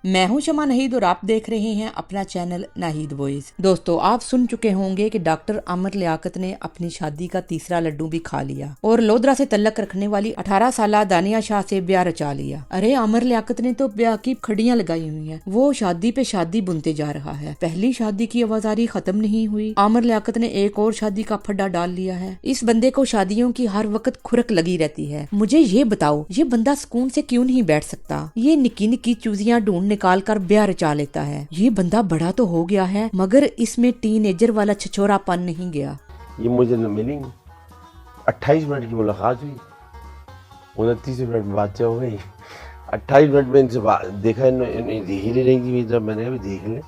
मैं हूं शमा नाहिद और आप देख रहे हैं अपना चैनल नाहिद वॉइस। दोस्तों, आप सुन चुके होंगे कि डॉक्टर आमिर लियाकत ने अपनी शादी का तीसरा लड्डू भी खा लिया और लोधरा से तल्लक रखने वाली 18 साल दानिया शाह से ब्याह रचा लिया। अरे आमिर लियाकत ने तो ब्याह की खड़ियां लगाई हुई हैं। वो शादी पे शादी बुनते जा रहा है। पहली शादी की आवाजारी खत्म नहीं हुई, आमिर लियाकत ने एक और शादी का फड्डा डाल लिया है। इस बंदे को शादियों की हर वक्त खुरक लगी रहती है। मुझे ये बताओ, ये बंदा सुकून से क्यों नहीं बैठ सकता? ये निक्की निक्की चूजियां ढूंढ निकाल कर ब्याह रचा लेता है। ये बंदा बड़ा तो हो गया है मगर इसमें टीनेजर वाला छछोरापन नहीं गया। ये मुझे न मिली 28 मिनट की मुलाकात हुई, 29 मिनट में बातचीत हो गई। 28 मिनट में इनसे देखा, इन्होंने देख ही नहीं रही थी, जब मैंने अभी देख ले।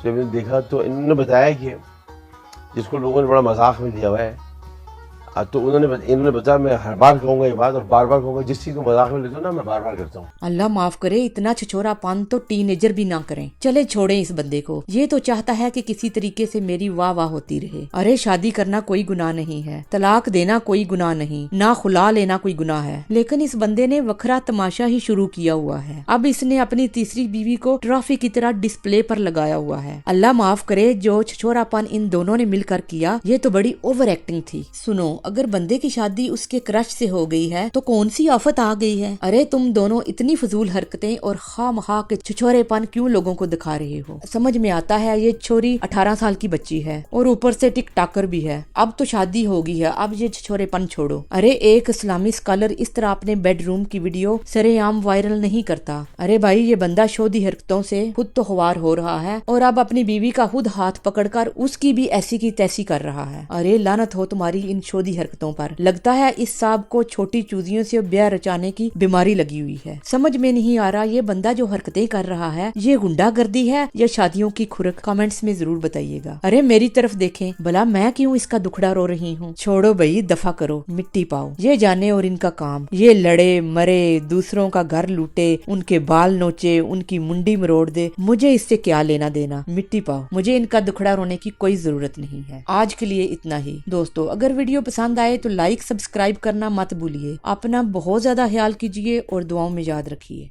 जब मैंने देखा तो इन्होंने बताया कि जिसको लोगों ने बड़ा मजाक में लिया हुआ है, तो इन्होंने बताया मैं हर बार कहूंगा ये बात और बार बार कहूंगा, जिस चीज को मजाक में लेता हूँ ना मैं बार बार करता हूँ। अल्लाह माफ करे, इतना छछोरापन तो टीनेजर भी ना करें। चले छोड़े इस बंदे को। ये तो चाहता है कि किसी तरीके से मेरी वाह वाह होती रहे। अरे शादी करना कोई गुनाह नहीं है, तलाक देना कोई गुनाह नहीं, ना खुला लेना कोई गुनाह है। लेकिन इस बंदे ने वखरा तमाशा ही शुरू किया हुआ है। अब इसने अपनी तीसरी बीवी को ट्रॉफी की तरह डिस्प्ले पर लगाया हुआ है। अल्लाह माफ करे, जो छछोरापन इन दोनों ने मिलकर किया ये तो बड़ी ओवर एक्टिंग थी। सुनो, अगर बंदे की शादी उसके क्रश से हो गई है तो कौन सी आफत आ गई है? अरे तुम दोनों इतनी फजूल हरकतें और खामखा के छछोरेपन क्यों लोगों को दिखा रहे हो? समझ में आता है ये छोरी 18 साल की बच्ची है और ऊपर से टिक टाकर भी है। अब तो शादी हो गई है, अब ये छछोरेपन छोड़ो। अरे एक इस्लामी स्कॉलर इस तरह अपने बेडरूम की वीडियो सरेआम वायरल नहीं करता। अरे भाई, ये बंदा शोधी हरकतों से खुद तो खुवार हो रहा है और अब अपनी बीवी का खुद हाथ पकड़कर उसकी भी ऐसी की तैसी कर रहा है। अरे लानत हो तुम्हारी इन शोधी हरकतों पर। लगता है इस साहब को छोटी चूजियों से ब्याह रचाने की बीमारी लगी हुई है। समझ में नहीं आ रहा ये बंदा जो हरकतें कर रहा है ये गुंडागर्दी है या शादियों की खुरक? कमेंट्स में जरूर बताइएगा। अरे मेरी तरफ देखें, भला मैं क्यों इसका दुखड़ा रो रही हूँ? छोड़ो भाई, दफा करो, मिट्टी पाओ। ये जाने और इनका काम, ये लड़े मरे, दूसरों का घर लूटे, उनके बाल नोचे, उनकी मुंडी मरोड़ दे, मुझे इससे क्या लेना देना? मिट्टी पाओ, मुझे इनका दुखड़ा रोने की कोई जरूरत नहीं है। आज के लिए इतना ही। दोस्तों, अगर वीडियो पसंद आए तो लाइक सब्सक्राइब करना मत भूलिए। अपना बहुत ज्यादा ख्याल कीजिए और दुआओं में याद रखिए।